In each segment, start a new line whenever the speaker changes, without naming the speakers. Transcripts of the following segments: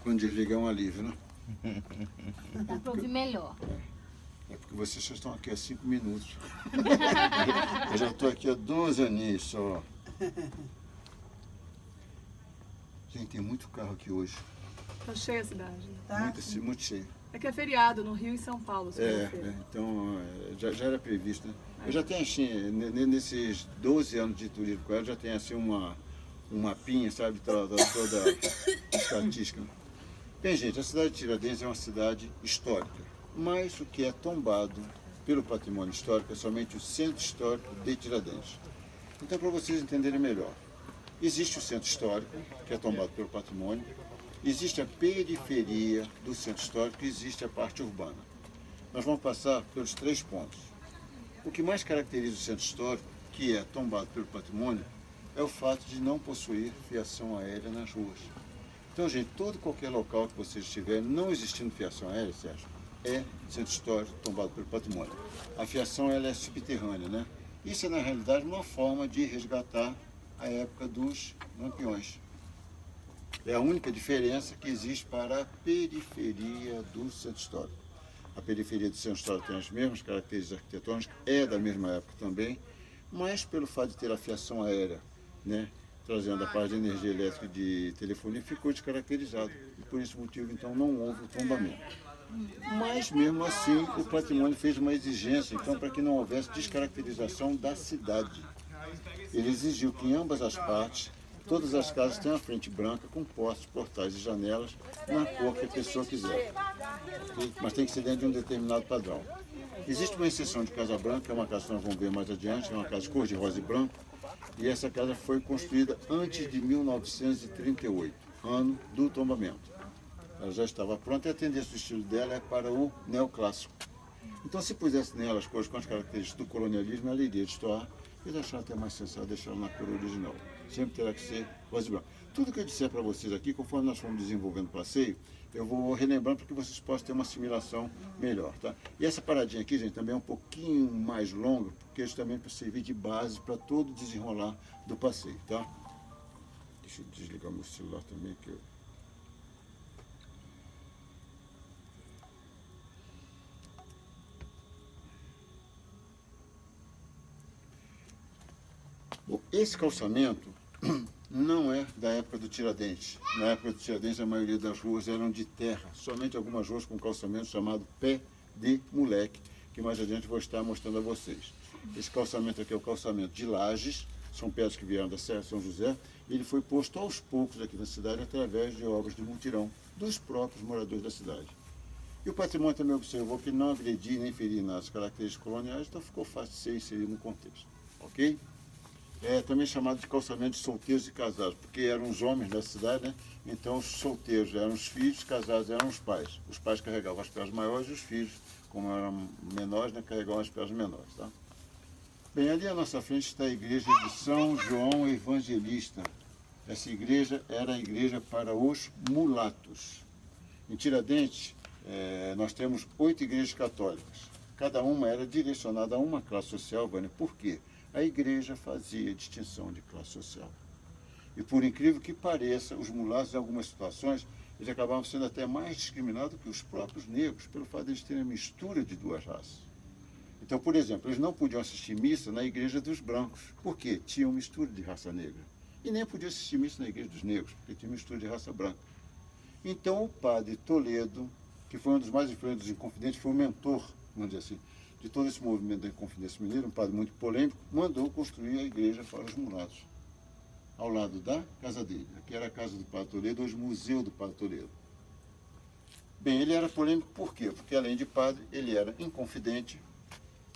Quando desliga é um alívio, né?
Dá para ouvir melhor.
É porque vocês só estão aqui há 5 minutos. Eu já estou aqui há 12 aninhos só. Gente, tem muito carro aqui hoje.
Tá cheia a cidade.
Tá?
Muito cheio.
É que é feriado no Rio e São Paulo.
Então já era previsto, né? Eu já tenho assim, nesses 12 anos de turismo com ela, já tenho assim um mapinha, sabe, toda estatística. Bem, gente, a cidade de Tiradentes é uma cidade histórica, mas o que é tombado pelo patrimônio histórico é somente o centro histórico de Tiradentes. Então, para vocês entenderem melhor, existe o centro histórico, que é tombado pelo patrimônio, existe a periferia do centro histórico e existe a parte urbana. Nós vamos passar pelos 3 pontos. O que mais caracteriza o centro histórico, que é tombado pelo patrimônio, é o fato de não possuir fiação aérea nas ruas. Então, gente, qualquer local que vocês estiverem, não existindo fiação aérea, Sérgio, é centro histórico tombado pelo patrimônio. A fiação ela é subterrânea, né? Isso é, na realidade, uma forma de resgatar a época dos lampiões. É a única diferença que existe para a periferia do centro histórico. A periferia do centro histórico tem as mesmas características arquitetônicas, é da mesma época também, mas pelo fato de ter a fiação aérea, né, trazendo a parte de energia elétrica e de telefonia, ficou descaracterizado. E por esse motivo, então, não houve o tombamento. Mas, mesmo assim, o patrimônio fez uma exigência, então, para que não houvesse descaracterização da cidade. Ele exigiu que em ambas as partes, todas as casas tenham a frente branca, com postes, portais e janelas, na cor que a pessoa quiser. Mas tem que ser dentro de um determinado padrão. Existe uma exceção de casa branca, que é uma casa que nós vamos ver mais adiante, é uma casa cor de rosa e branco, e essa casa foi construída antes de 1938, ano do tombamento. Ela já estava pronta e a tendência do estilo dela é para o neoclássico. Então, se pusesse nela as cores com as características do colonialismo, ela iria destoar. Eles acharam até mais sensato deixar ela na cor original. Sempre terá que ser rosa e branco. Tudo que eu disser para vocês aqui, conforme nós formos desenvolvendo o passeio, eu vou relembrando para que vocês possam ter uma assimilação melhor, tá? E essa paradinha aqui, gente, também é um pouquinho mais longa, porque isso também para servir de base para todo o desenrolar do passeio, tá? Deixa eu desligar meu celular também, que eu... Bom, esse calçamento não é da época do Tiradentes. Na época do Tiradentes, a maioria das ruas eram de terra. Somente algumas ruas com calçamento chamado Pé de Moleque, que mais adiante vou estar mostrando a vocês. Esse calçamento aqui é o calçamento de Lages, são pedras que vieram da Serra São José, e ele foi posto aos poucos aqui na cidade através de obras de mutirão dos próprios moradores da cidade. E o patrimônio também observou que não agredia nem feria nas características coloniais, então ficou fácil de ser inserido no contexto. Ok? É também chamado de calçamento de solteiros e casados, porque eram os homens da cidade, né? Então os solteiros eram os filhos, os casados eram os pais. Os pais carregavam as pedras maiores e os filhos, como eram menores, né, carregavam as pedras menores. Tá? Bem, ali à nossa frente está a igreja de São João Evangelista. Essa igreja era a igreja para os mulatos. Em Tiradentes, nós temos 8 igrejas católicas. Cada uma era direcionada a uma classe social, Vânia. Por quê? A igreja fazia distinção de classe social. E por incrível que pareça, os mulatos, em algumas situações, eles acabavam sendo até mais discriminados que os próprios negros, pelo fato de eles terem a mistura de duas raças. Então, por exemplo, eles não podiam assistir missa na igreja dos brancos. Por quê? Tinham mistura de raça negra. E nem podiam assistir missa na igreja dos negros, porque tinha mistura de raça branca. Então, o padre Toledo, que foi um dos mais influentes dos Inconfidentes, foi o mentor, vamos dizer assim, de todo esse movimento da Inconfidência Mineira, um padre muito polêmico, mandou construir a igreja para os mulatos, ao lado da casa dele. Aqui era a casa do padre Toledo, hoje Museu do Padre Toledo. Bem, ele era polêmico por quê? Porque além de padre, ele era inconfidente.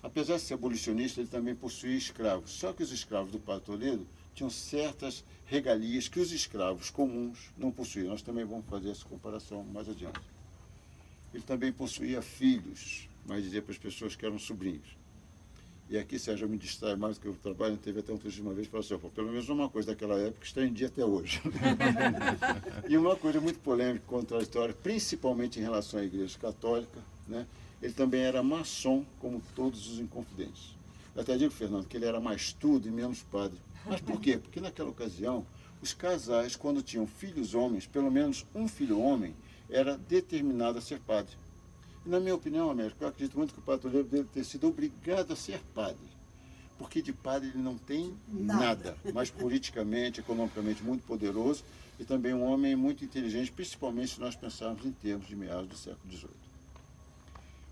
Apesar de ser abolicionista, ele também possuía escravos. Só que os escravos do padre Toledo tinham certas regalias que os escravos comuns não possuíam. Nós também vamos fazer essa comparação mais adiante. Ele também possuía filhos, mas dizia para as pessoas que eram sobrinhos. E aqui, Sérgio, eu me distraio mais do que eu trabalho, teve até um trecho de uma vez e falou assim, pelo menos uma coisa daquela época está em dia até hoje. E uma coisa muito polêmica, contraditória, principalmente em relação à Igreja Católica, né? Ele também era maçom, como todos os inconfidentes. Eu até digo, Fernando, que ele era mais tudo e menos padre. Mas por quê? Porque naquela ocasião, Os casais, quando tinham filhos homens, pelo menos um filho homem, era determinado a ser padre. E, na minha opinião, Américo, eu acredito muito que o padre Toledo deve ter sido obrigado a ser padre. Porque de padre ele não tem nada, mas politicamente, economicamente muito poderoso e também um homem muito inteligente, principalmente se nós pensarmos em termos de meados do século XVIII.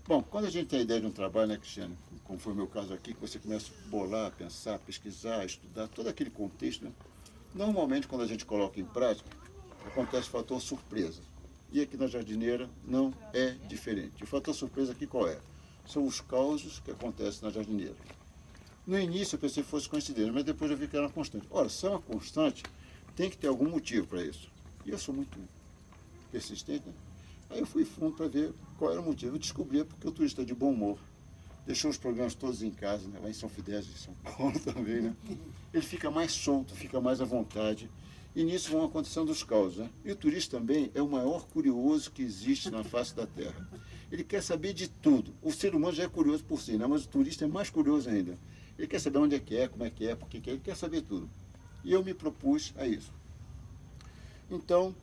Bom, quando a gente tem a ideia de um trabalho, né, Cristiane, como foi o meu caso aqui, que você começa a bolar, pensar, pesquisar, estudar, todo aquele contexto, né? Normalmente, quando a gente coloca em prática, acontece o fator surpresa. E aqui na jardineira não é diferente. O fator surpresa aqui qual é? São os causos que acontecem na jardineira. No início eu pensei que fosse coincidência, mas depois eu vi que era uma constante. Ora, se é uma constante, tem que ter algum motivo para isso. E eu sou muito persistente, né? Aí eu fui fundo para ver qual era o motivo. Eu descobri porque o turista é de bom humor, deixou os problemas todos em casa, né? Lá em São Fidélis, em São Paulo também, né? Ele fica mais solto, fica mais à vontade. E nisso vão acontecendo os causos, né? E o turista também é o maior curioso que existe na face da Terra. Ele quer saber de tudo. O ser humano já é curioso por si, né? Mas o turista é mais curioso ainda. Ele quer saber onde é que é, como é que é, por que é, ele quer saber tudo. E eu me propus a isso. Então,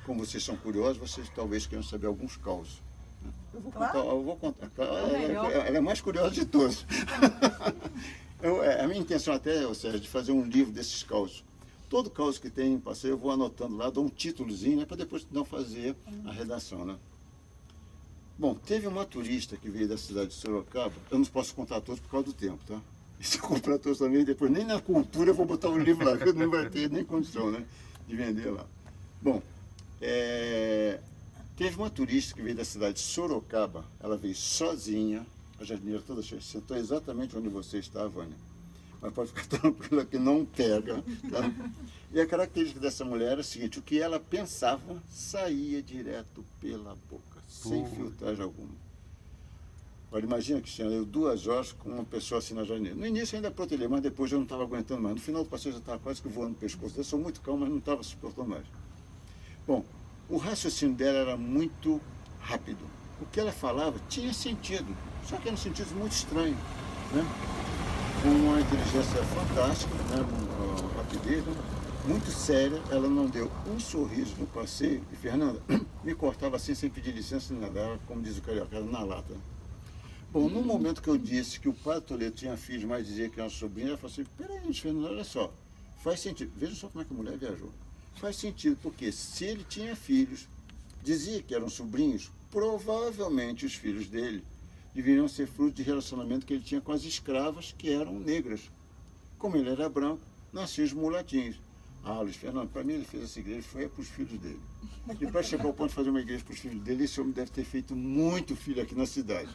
como vocês são curiosos, vocês talvez queiram saber alguns causos. Eu vou contar. Ela é a mais curiosa de todos. A minha intenção até, ou seja, de fazer um livro desses causos. Todo causo que tem em passeio, eu vou anotando lá, dou um títulozinho, né, para depois não fazer a redação, né? Bom, teve uma turista que veio da cidade de Sorocaba, eu não posso contar todos por causa do tempo, tá? E se eu comprar todos também, depois nem na cultura eu vou botar o livro lá, porque não vai ter nem condição, né, de vender lá. Bom, teve uma turista que veio da cidade de Sorocaba, ela veio sozinha, a jardineira toda cheia, sentou exatamente onde você está, Vânia. Mas pode ficar tranquila que não pega, tá? E a característica dessa mulher era a seguinte, o que ela pensava saía direto pela boca, sem filtragem alguma. Agora imagina, Cristiano, eu 2 horas com uma pessoa assim na jardineira. No início eu ainda protelei, mas depois eu não estava aguentando mais. No final do passeio eu já estava quase que voando no pescoço. Eu sou muito calmo, mas não estava suportando mais. Bom, o raciocínio dela era muito rápido. O que ela falava tinha sentido, só que era um sentido muito estranho, né? Com uma inteligência fantástica, né? Uma rapidez, né? Muito séria. Ela não deu um sorriso no passeio. E Fernanda me cortava assim sem pedir licença nem nada, como diz o carioca, era na lata. Bom, no momento que eu disse que o padre Toledo tinha filhos, mas dizia que era uma sobrinha, ela falou assim, peraí, Fernanda, olha só, faz sentido. Veja só como é que a mulher viajou. Faz sentido, porque se ele tinha filhos, dizia que eram sobrinhos, provavelmente os filhos dele deveriam ser fruto de relacionamento que ele tinha com as escravas, que eram negras. Como ele era branco, nasciam os mulatinhos. Ah, Luiz Fernando, para mim ele fez essa igreja, foi para os filhos dele. E para chegar ao ponto de fazer uma igreja para os filhos dele, esse homem deve ter feito muito filho aqui na cidade.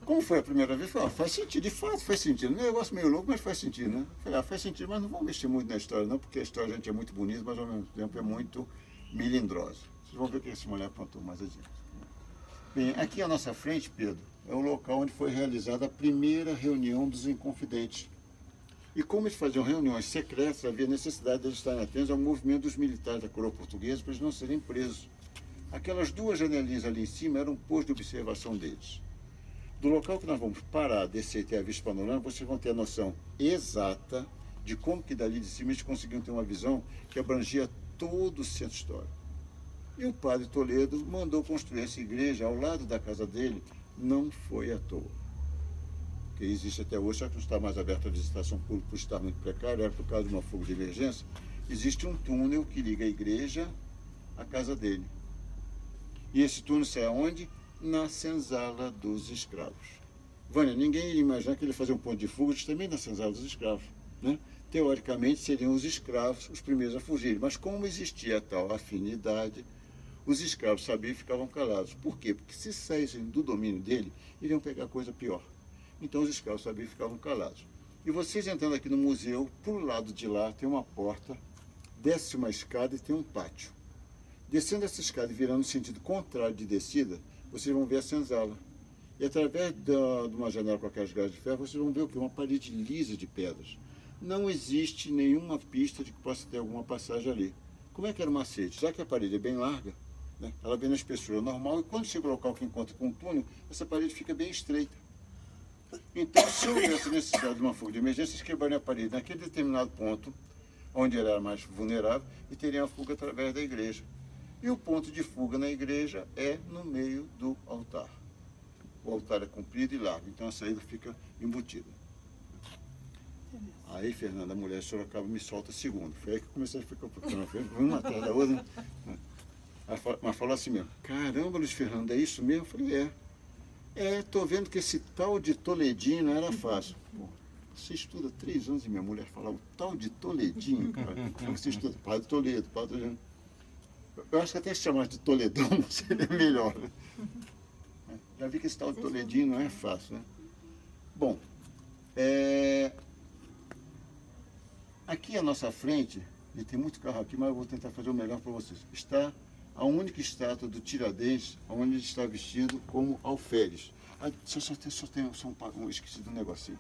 Como foi a primeira vez? Falei, faz sentido, de fato faz sentido. Um negócio meio louco, mas faz sentido, né? Falei, faz sentido, mas não vamos mexer muito na história, não, porque a história da gente é muito bonita, mas ao mesmo tempo é muito melindrosa. Vocês vão ver o que essa mulher apontou mais adiante. Bem, aqui à nossa frente, Pedro, é o local onde foi realizada a primeira reunião dos Inconfidentes. E como eles faziam reuniões secretas, havia necessidade de eles estarem atentos ao movimento dos militares da coroa portuguesa para eles não serem presos. Aquelas 2 janelinhas ali em cima eram um posto de observação deles. Do local que nós vamos parar, descer e ter a vista panorâmica, vocês vão ter a noção exata de como que dali de cima eles conseguiam ter uma visão que abrangia todo o centro histórico. E o padre Toledo mandou construir essa igreja ao lado da casa dele, não foi à toa. Que existe até hoje, só que não está mais aberta a visitação pública por estar muito precário, era por causa de uma fuga de emergência, existe um túnel que liga a igreja à casa dele. E esse túnel sai aonde? Na senzala dos escravos. Vânia, ninguém iria imaginar que ele fazia um ponto de fuga também na senzala dos escravos, né? Teoricamente seriam os escravos os primeiros a fugir, mas como existia tal afinidade, os escravos sabiam e ficavam calados. Por quê? Porque se saíssem do domínio dele, iriam pegar coisa pior. Então os escravos sabiam e ficavam calados. E vocês entrando aqui no museu, por lado de lá tem uma porta, desce uma escada e tem um pátio. Descendo essa escada e virando no sentido contrário de descida, vocês vão ver a senzala. E através de uma janela com aquelas grades de ferro, vocês vão ver o quê? Uma parede lisa de pedras. Não existe nenhuma pista de que possa ter alguma passagem ali. Como é que era o macete? Já que a parede é bem larga, né, ela vem na espessura normal, e quando chega o local que encontra com um túnel, essa parede fica bem estreita. Então, se houvesse necessidade de uma fuga de emergência, eles quebrariam a parede naquele determinado ponto, onde ele era mais vulnerável, e teriam a fuga através da igreja. E o ponto de fuga na igreja é no meio do altar. O altar é comprido e largo, então a saída fica embutida. Aí, Fernanda, a mulher de Sorocaba me solta segundo. Foi aí que eu comecei a ficar procurando. Foi uma atrás da outra. Mas falou assim mesmo: caramba, Luiz Fernando, é isso mesmo? Eu falei: tô vendo que esse tal de Toledinho não era fácil. Pô, você estuda 3 anos e minha mulher fala o tal de Toledinho, cara. Você estuda Padre Toledo, Padre Toledo. Eu acho que até se chamasse de Toledão seria melhor. Né? Já vi que esse tal de Toledinho não é fácil, né? Bom, aqui à nossa frente, e tem muito carro aqui, mas eu vou tentar fazer o melhor para vocês, está a única estátua do Tiradentes, onde ele está vestido como alferes. Só esqueci de um negocinho.